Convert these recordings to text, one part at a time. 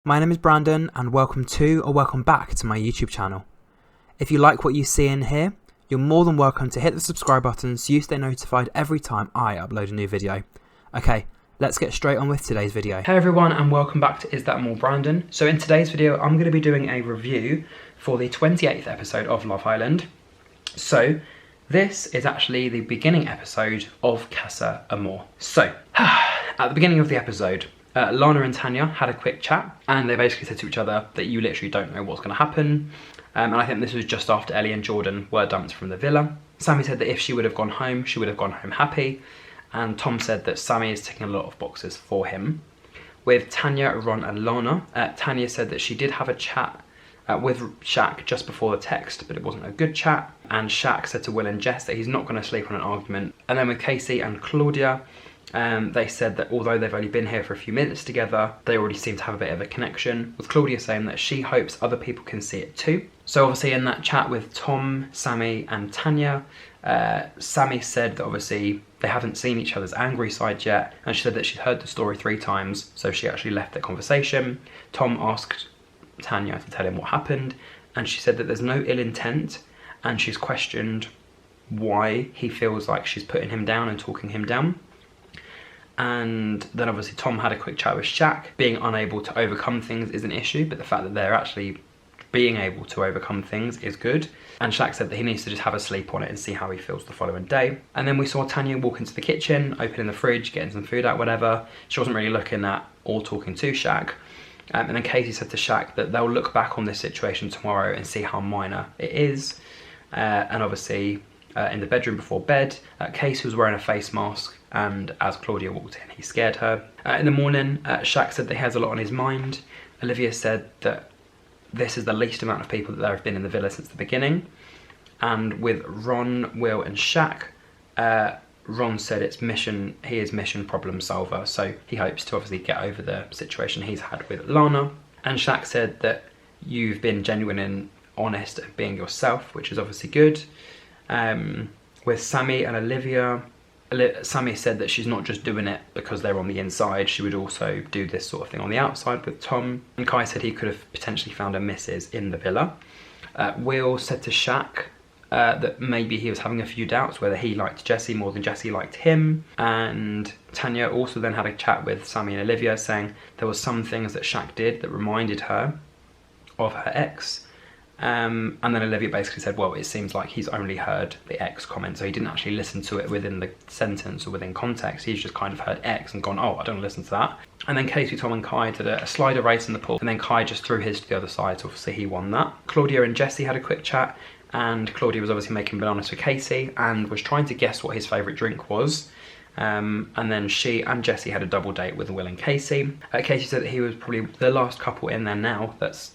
My name is Brandon and welcome to or welcome back to my YouTube channel. If you like what you see in here, you're more than welcome to hit the subscribe button so you stay notified every time I upload a new video. Okay, let's get straight on with today's video. Hey everyone and welcome back to Is That More Brandon. So in today's video I'm going to be doing a review for the 28th episode of Love Island. So this is actually the beginning episode of Casa Amor. So at the beginning of the episode, Lana and Tanya had a quick chat and they basically said to each other that you literally don't know what's going to happen. And I think this was just after Ellie and Jordan were dumped from the villa. Sammy said that if she would have gone home, she would have gone home happy. And Tom said that Sammy is ticking a lot of boxes for him. With Tanya, Ron and Lana, Tanya said that she did have a chat with Shaq just before the text, but it wasn't a good chat. And Shaq said to Will and Jess that he's not going to sleep on an argument. And then with Casey and Claudia, they said that although they've only been here for a few minutes together, they already seem to have a bit of a connection, with Claudia saying that she hopes other people can see it too. So obviously in that chat with Tom, Sammy and Tanya, Sammy said that obviously they haven't seen each other's angry side yet, and she said that she'd heard the story 3 times, so she actually left the conversation. Tom asked Tanya to tell him what happened, and she said that there's no ill intent, and she's questioned why he feels like she's putting him down and talking him down. And then obviously Tom had a quick chat with Shaq. Being unable to overcome things is an issue, but the fact that they're actually being able to overcome things is good. And Shaq said that he needs to just have a sleep on it and see how he feels the following day. And then we saw Tanya walk into the kitchen, opening the fridge, getting some food out, whatever. She wasn't really looking at or talking to Shaq. And then Casey said to Shaq that they'll look back on this situation tomorrow and see how minor it is. And obviously in the bedroom before bed, Casey was wearing a face mask, and as Claudia walked in, he scared her. In the morning, Shaq said that he has a lot on his mind. Olivia said that this is the least amount of people that there have been in the villa since the beginning. And with Ron, Will and Shaq, Ron said he is mission problem solver, so he hopes to obviously get over the situation he's had with Lana. And Shaq said that you've been genuine and honest at being yourself, which is obviously good. With Sammy and Olivia, Sammy said that she's not just doing it because they're on the inside, she would also do this sort of thing on the outside with Tom. And Kai said he could have potentially found a missus in the villa. Will said to Shaq that maybe he was having a few doubts whether he liked Jessie more than Jessie liked him. And Tanya also then had a chat with Sammy and Olivia, saying there were some things that Shaq did that reminded her of her ex. And then Olivia basically said, well, it seems like he's only heard the ex comment, so he didn't actually listen to it within the sentence or within context. He's just kind of heard ex and gone, oh, I don't listen to that. And then Casey, Tom and Kai did a slider race in the pool, and then Kai just threw his to the other side, so obviously he won that. Claudia and Jessie had a quick chat, and Claudia was obviously making bananas for Casey and was trying to guess what his favourite drink was. And then she and Jessie had a double date with Will and Casey. Casey said that he was probably the last couple in there now that's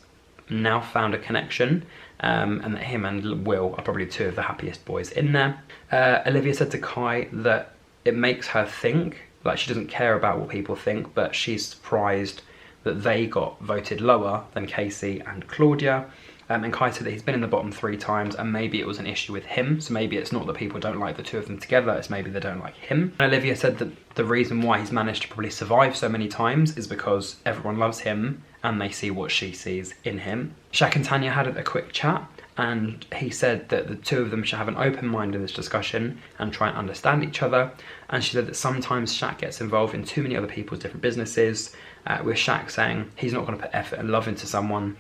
now found a connection, and that him and Will are probably 2 of the happiest boys in there. Olivia said to Kai that it makes her think, like she doesn't care about what people think, but she's surprised that they got voted lower than Casey and Claudia. And Kai said that he's been in the bottom 3 times and maybe it was an issue with him, so maybe it's not that people don't like the 2 of them together, it's maybe they don't like him. And Olivia said that the reason why he's managed to probably survive so many times is because everyone loves him and they see what she sees in him. Shaq and Tanya had a quick chat, and he said that the 2 of them should have an open mind in this discussion and try and understand each other. And she said that sometimes Shaq gets involved in too many other people's different businesses, with Shaq saying he's not going to put effort and love into someone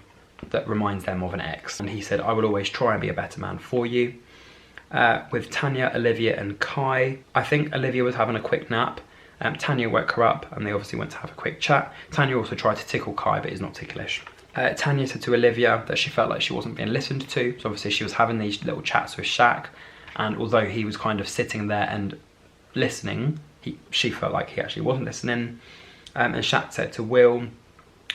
that reminds them of an ex. And he said, I will always try and be a better man for you. With Tanya, Olivia and Kai, I think Olivia was having a quick nap. Tanya woke her up and they obviously went to have a quick chat. Tanya also tried to tickle Kai, but he's not ticklish. Tanya said to Olivia that she felt like she wasn't being listened to. So obviously she was having these little chats with Shaq, and although he was kind of sitting there and listening, she felt like he actually wasn't listening. And Shaq said to Will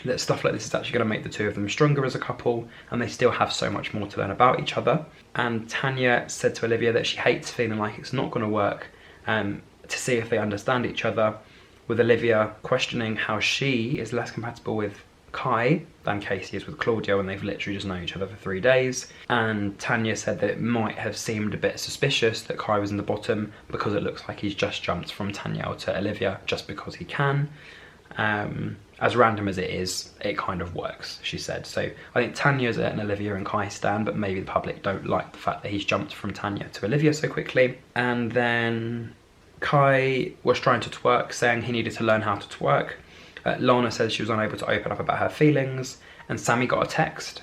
that stuff like this is actually going to make the 2 of them stronger as a couple, and they still have so much more to learn about each other. And Tanya said to Olivia that she hates feeling like it's not going to work, to see if they understand each other, with Olivia questioning how she is less compatible with Kai than Casey is with Claudia when they've literally just known each other for 3 days. And Tanya said that it might have seemed a bit suspicious that Kai was in the bottom because it looks like he's just jumped from Tanya to Olivia just because he can. As random as it is, it kind of works, she said. So I think Tanya's an Olivia and Kai stan, but maybe the public don't like the fact that he's jumped from Tanya to Olivia so quickly. And then Kai was trying to twerk, saying he needed to learn how to twerk. Lana says she was unable to open up about her feelings, and Sammy got a text,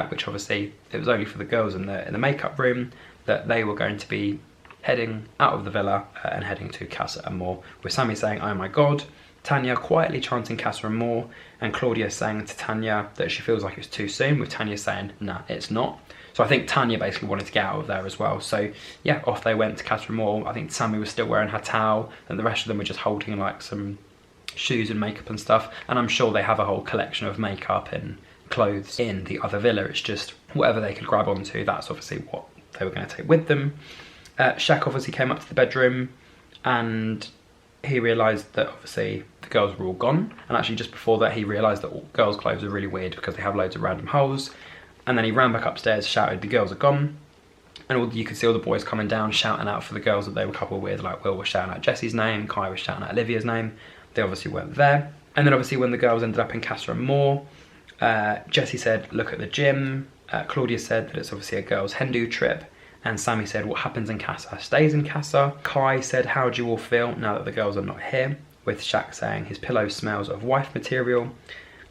which obviously it was only for the girls in the makeup room, that they were going to be heading out of the villa and heading to Casa Amor, with Sammy saying, "Oh my God," Tanya quietly chanting Casa Amor, and Claudia saying to Tanya that she feels like it's too soon, with Tanya saying, "Nah, it's not." So I think Tanya basically wanted to get out of there as well. So yeah, off they went to Casa Amor. I think Sammy was still wearing her towel, and the rest of them were just holding like some shoes and makeup and stuff. And I'm sure they have a whole collection of makeup and clothes in the other villa. It's just whatever they could grab onto, that's obviously what they were going to take with them. Shaq obviously came up to the bedroom, and he realised that obviously the girls were all gone. And actually just before that, he realised that all girls' clothes are really weird because they have loads of random holes. And then he ran back upstairs, shouted, "The girls are gone." And you could see all the boys coming down, shouting out for the girls that they were a couple weird. Like Will was shouting out Jesse's name, Kai was shouting out Olivia's name. They obviously weren't there. And then obviously when the girls ended up in Casa Amor, Jesse said, "Look at the gym." Claudia said that it's obviously a girls' Hindu trip. And Sammy said, "What happens in Casa stays in Casa." Kai said, "How do you all feel now that the girls are not here?" With Shaq saying, "His pillow smells of wife material."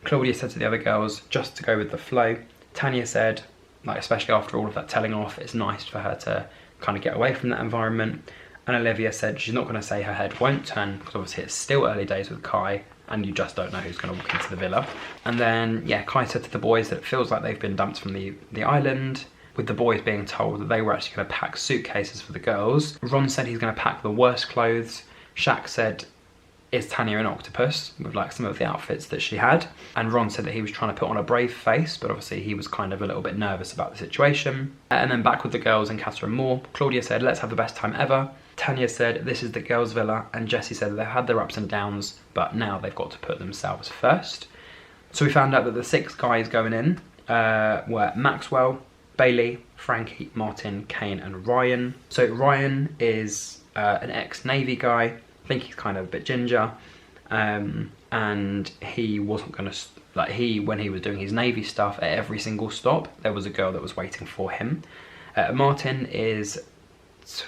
Claudia said to the other girls, "Just to go with the flow." Tanya said, like, especially after all of that telling off, it's nice for her to kind of get away from that environment. And Olivia said she's not going to say her head won't turn, because obviously it's still early days with Kai, and you just don't know who's going to walk into the villa. And then, yeah, Kai said to the boys that it feels like they've been dumped from the island, with the boys being told that they were actually going to pack suitcases for the girls. Ron said he's going to pack the worst clothes. Shaq said, "Is Tanya an octopus?" with like some of the outfits that she had. And Ron said that he was trying to put on a brave face, but obviously he was kind of a little bit nervous about the situation. And then back with the girls in Casa Amor, Claudia said, "Let's have the best time ever." Tanya said, "This is the girls' villa," and Jesse said they've had their ups and downs, but now they've got to put themselves first. So we found out that the 6 guys going in were Maxwell, Bailey, Frankie, Martin, Kane and Ryan. So Ryan is an ex-Navy guy. I think he's kind of a bit ginger, and he wasn't going to, when he was doing his Navy stuff, at every single stop there was a girl that was waiting for him. Martin is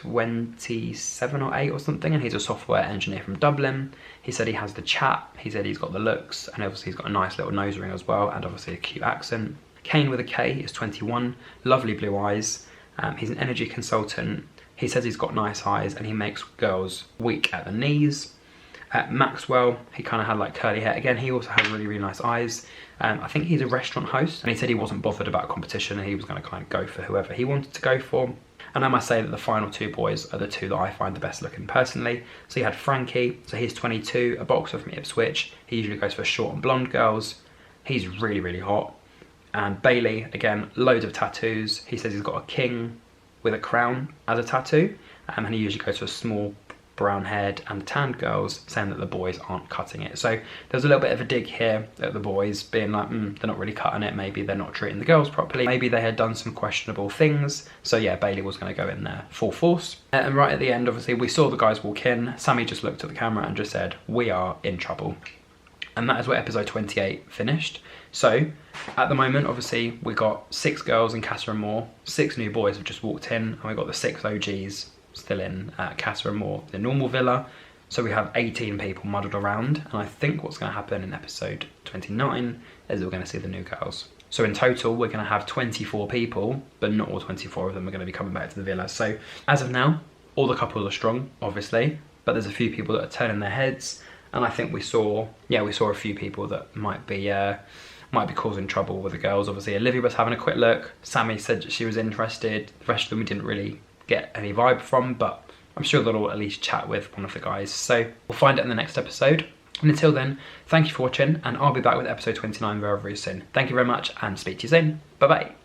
27 or 8 or something, and he's a software engineer from Dublin. He said he has the chat, he said he's got the looks, and obviously he's got a nice little nose ring as well, and obviously a cute accent. Kane with a K is 21, lovely blue eyes. He's an energy consultant. He says he's got nice eyes and he makes girls weak at the knees. Maxwell, he kind of had like curly hair. Again, he also has really, really nice eyes. I think he's a restaurant host, and he said he wasn't bothered about competition and he was going to kind of go for whoever he wanted to go for. And I must say that the final 2 boys are the 2 that I find the best looking personally. So you had Frankie, so he's 22, a boxer from Ipswich. He usually goes for short and blonde girls. He's really, really hot. And Bailey, again, loads of tattoos. He says he's got a king with a crown as a tattoo, and he usually goes for a small brown head and tanned girls, saying that the boys aren't cutting it. So there's a little bit of a dig here at the boys being like, they're not really cutting it. Maybe they're not treating the girls properly. Maybe they had done some questionable things. So yeah, Bailey was going to go in there full force. And right at the end, obviously, we saw the guys walk in. Sammy just looked at the camera and just said, "We are in trouble." And that is where episode 28 finished. So at the moment, obviously, we got 6 girls in Casa Amor, 6 new boys have just walked in, and we got the 6 OGs still in Casa Amor, the normal villa. So we have 18 people muddled around, and I think what's going to happen in episode 29 is we're going to see the new girls. So in total, we're going to have 24 people, but not all 24 of them are going to be coming back to the villa. So as of now, all the couples are strong, obviously, but there's a few people that are turning their heads. And I think we saw a few people that might be causing trouble with the girls. Obviously, Olivia was having a quick look. Sammy said that she was interested. The rest of them we didn't really get any vibe from, but I'm sure they'll all at least chat with one of the guys. So we'll find out in the next episode. And until then, thank you for watching, and I'll be back with episode 29 very, very soon. Thank you very much, and speak to you soon. Bye-bye.